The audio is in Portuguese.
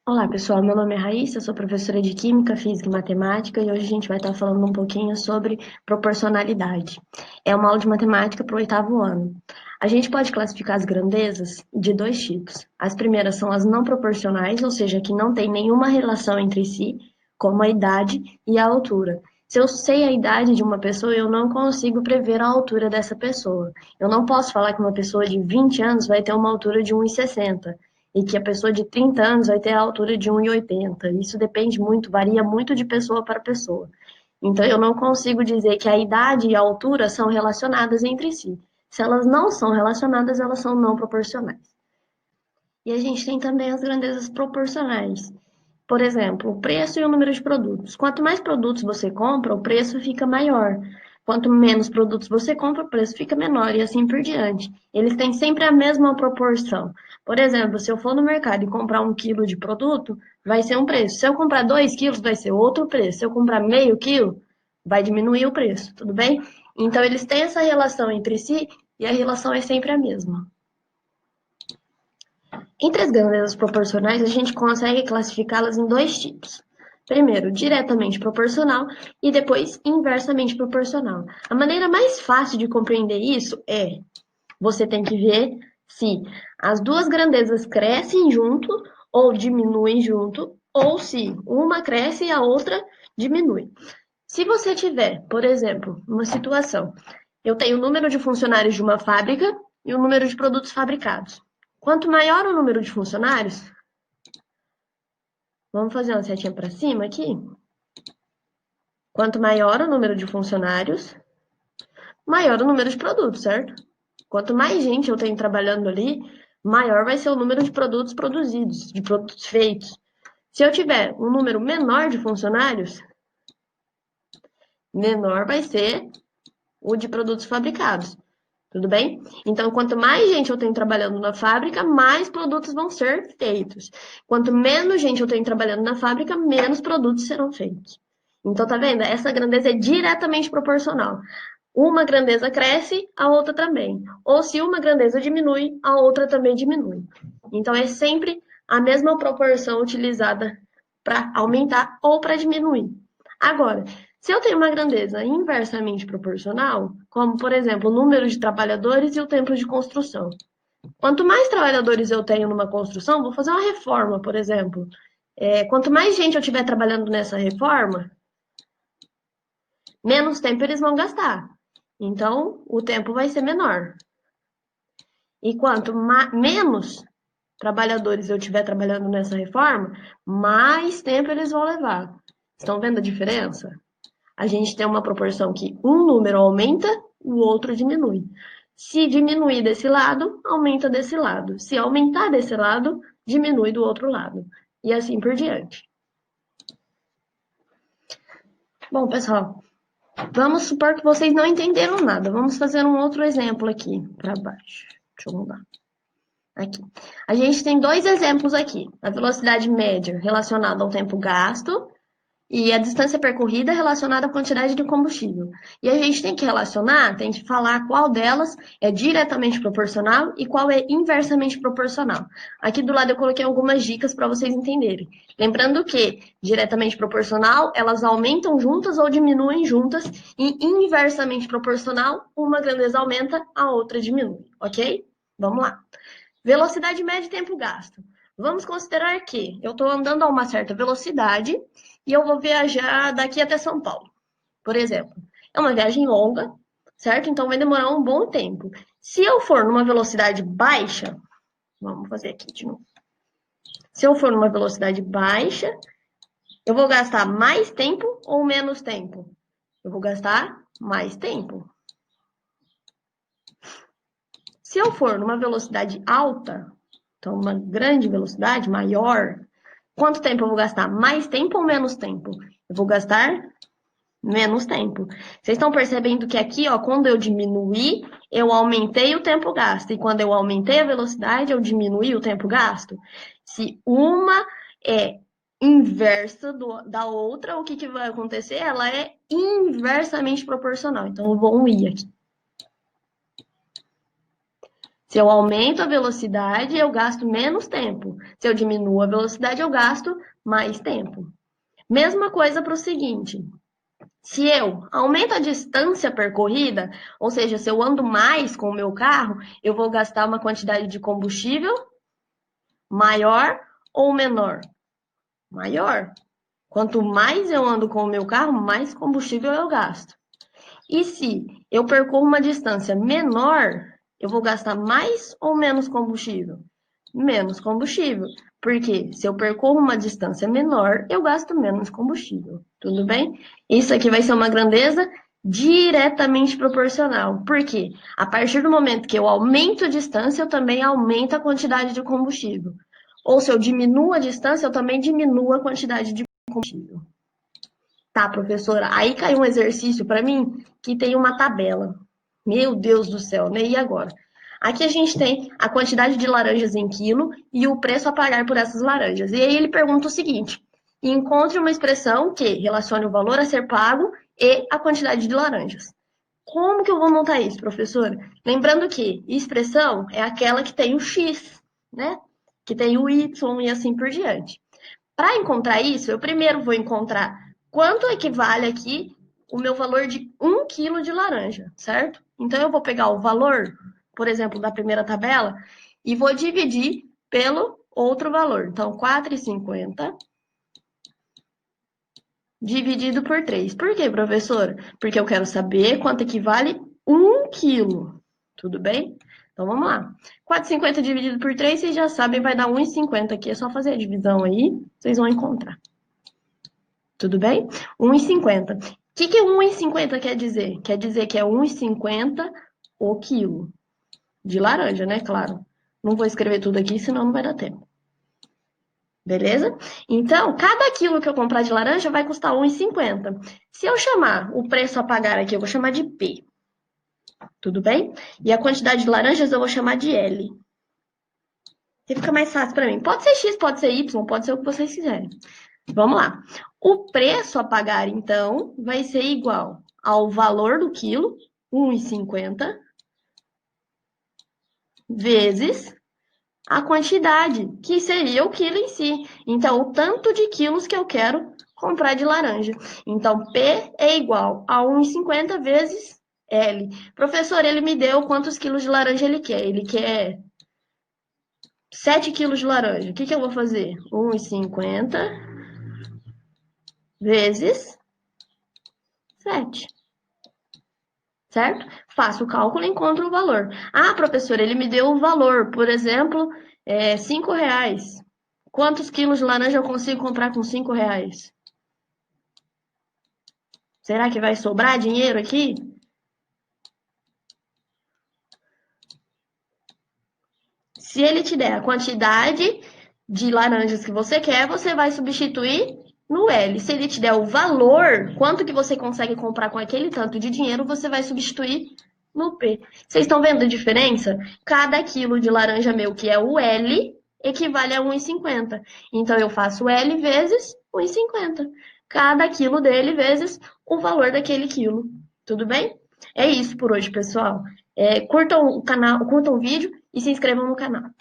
Olá, pessoal. Meu nome é Raíssa, sou professora de Química, Física e Matemática e hoje a gente vai estar falando um pouquinho sobre proporcionalidade. É uma aula de matemática para o oitavo ano. A gente pode classificar as grandezas de dois tipos. As primeiras são as não proporcionais, ou seja, que não tem nenhuma relação entre si, como a idade e a altura. Se eu sei a idade de uma pessoa, eu não consigo prever a altura dessa pessoa. Eu não posso falar que uma pessoa de 20 anos vai ter uma altura de 1,60 e que a pessoa de 30 anos vai ter a altura de 1,80. Isso depende muito, varia muito de pessoa para pessoa. Então, eu não consigo dizer que a idade e a altura são relacionadas entre si. Se elas não são relacionadas, elas são não proporcionais. E a gente tem também as grandezas proporcionais. Por exemplo, o preço e o número de produtos. Quanto mais produtos você compra, o preço fica maior. Quanto menos produtos você compra, o preço fica menor e assim por diante. Eles têm sempre a mesma proporção. Por exemplo, se eu for no mercado e comprar 1 quilo de produto, vai ser um preço. Se eu comprar 2 quilos, vai ser outro preço. Se eu comprar meio quilo, vai diminuir o preço, tudo bem? Então, eles têm essa relação entre si e a relação é sempre a mesma. Entre as grandezas proporcionais, a gente consegue classificá-las em dois tipos. Primeiro, diretamente proporcional e depois inversamente proporcional. A maneira mais fácil de compreender isso é você tem que ver se as duas grandezas crescem junto ou diminuem junto, ou se uma cresce e a outra diminui. Se você tiver, por exemplo, uma situação, eu tenho o número de funcionários de uma fábrica e o número de produtos fabricados. Quanto maior o número de funcionários, vamos fazer uma setinha para cima aqui. Quanto maior o número de funcionários, maior o número de produtos, certo? Quanto mais gente eu tenho trabalhando ali, maior vai ser o número de produtos produzidos, de produtos feitos. Se eu tiver um número menor de funcionários, menor vai ser o de produtos fabricados. Tudo bem? Então, quanto mais gente eu tenho trabalhando na fábrica, mais produtos vão ser feitos. Quanto menos gente eu tenho trabalhando na fábrica, menos produtos serão feitos. Então, tá vendo? Essa grandeza é diretamente proporcional. Uma grandeza cresce, a outra também. Ou se uma grandeza diminui, a outra também diminui. Então, é sempre a mesma proporção utilizada para aumentar ou para diminuir. Agora, se eu tenho uma grandeza inversamente proporcional, como, por exemplo, o número de trabalhadores e o tempo de construção. Quanto mais trabalhadores eu tenho numa construção, vou fazer uma reforma, por exemplo. Quanto mais gente eu tiver trabalhando nessa reforma, menos tempo eles vão gastar. Então, o tempo vai ser menor. E quanto menos trabalhadores eu tiver trabalhando nessa reforma, mais tempo eles vão levar. Estão vendo a diferença? A gente tem uma proporção que um número aumenta, o outro diminui. Se diminuir desse lado, aumenta desse lado. Se aumentar desse lado, diminui do outro lado. E assim por diante. Bom, pessoal, vamos supor que vocês não entenderam nada. Vamos fazer um outro exemplo aqui para baixo. Deixa eu mudar. Aqui. A gente tem dois exemplos aqui. A velocidade média relacionada ao tempo gasto e a distância percorrida relacionada à quantidade de combustível. E a gente tem que relacionar, tem que falar qual delas é diretamente proporcional e qual é inversamente proporcional. Aqui do lado eu coloquei algumas dicas para vocês entenderem. Lembrando que diretamente proporcional, elas aumentam juntas ou diminuem juntas, e inversamente proporcional, uma grandeza aumenta, a outra diminui, ok? Vamos lá. Velocidade média e tempo gasto. Vamos considerar que eu estou andando a uma certa velocidade e eu vou viajar daqui até São Paulo, por exemplo. É uma viagem longa, certo? Então vai demorar um bom tempo. Se eu for numa velocidade baixa, vamos fazer aqui de novo. Se eu for numa velocidade baixa, eu vou gastar mais tempo ou menos tempo? Eu vou gastar mais tempo. Se eu for numa velocidade alta, então uma grande velocidade, maior, quanto tempo eu vou gastar? Mais tempo ou menos tempo? Eu vou gastar menos tempo. Vocês estão percebendo que aqui, ó, quando eu diminuí, eu aumentei o tempo gasto. E quando eu aumentei a velocidade, eu diminuí o tempo gasto. Se uma é inversa da outra, o que, que vai acontecer? Ela é inversamente proporcional. Então, eu vou um i aqui. Se eu aumento a velocidade, eu gasto menos tempo. Se eu diminuo a velocidade, eu gasto mais tempo. Mesma coisa para o seguinte: se eu aumento a distância percorrida, ou seja, se eu ando mais com o meu carro, eu vou gastar uma quantidade de combustível maior ou menor? Maior. Quanto mais eu ando com o meu carro, mais combustível eu gasto. E se eu percorro uma distância menor, eu vou gastar mais ou menos combustível? Menos combustível. Porque se eu percorro uma distância menor, eu gasto menos combustível. Tudo bem? Isso aqui vai ser uma grandeza diretamente proporcional. Por quê? A partir do momento que eu aumento a distância, eu também aumento a quantidade de combustível. Ou se eu diminuo a distância, eu também diminuo a quantidade de combustível. Tá, professora, aí caiu um exercício para mim que tem uma tabela. Meu Deus do céu, né? E agora? Aqui a gente tem a quantidade de laranjas em quilo e o preço a pagar por essas laranjas. E aí ele pergunta o seguinte: encontre uma expressão que relacione o valor a ser pago e a quantidade de laranjas. Como que eu vou montar isso, professora? Lembrando que expressão é aquela que tem o X, né? Que tem o Y e assim por diante. Para encontrar isso, eu primeiro vou encontrar quanto equivale aqui o meu valor de 1 quilo de laranja, certo? Então, eu vou pegar o valor, por exemplo, da primeira tabela e vou dividir pelo outro valor. Então, 4,50 dividido por 3. Por quê, professora? Porque eu quero saber quanto equivale 1 quilo. Tudo bem? Então, vamos lá. 4,50 dividido por 3, vocês já sabem, vai dar 1,50 aqui. É só fazer a divisão aí, vocês vão encontrar. Tudo bem? 1,50. O que 1,50 quer dizer? Quer dizer que é 1,50 o quilo. De laranja, né? Claro. Não vou escrever tudo aqui, senão não vai dar tempo. Beleza? Então, cada quilo que eu comprar de laranja vai custar 1,50. Se eu chamar o preço a pagar aqui, eu vou chamar de P. Tudo bem? E a quantidade de laranjas eu vou chamar de L. Que fica mais fácil para mim. Pode ser X, pode ser Y, pode ser o que vocês quiserem. Vamos lá. O preço a pagar, então, vai ser igual ao valor do quilo, 1,50, vezes a quantidade, que seria o quilo em si. Então, o tanto de quilos que eu quero comprar de laranja. Então, P é igual a 1,50 vezes L. Professor, ele me deu quantos quilos de laranja ele quer? Ele quer 7 quilos de laranja. O que eu vou fazer? 1,50 vezes 7. Certo? Faço o cálculo e encontro o valor. Ah, professor, ele me deu o valor, por exemplo, R$ 5. Quantos quilos de laranja eu consigo comprar com R$ 5? Será que vai sobrar dinheiro aqui? Se ele te der a quantidade de laranjas que você quer, você vai substituir no L. Se ele te der o valor, quanto que você consegue comprar com aquele tanto de dinheiro, você vai substituir no P. Vocês estão vendo a diferença? Cada quilo de laranja meu, que é o L, equivale a 1,50. Então, eu faço L vezes 1,50. Cada quilo dele vezes o valor daquele quilo. Tudo bem? É isso por hoje, pessoal. Curtam o canal, curtam o vídeo e se inscrevam no canal.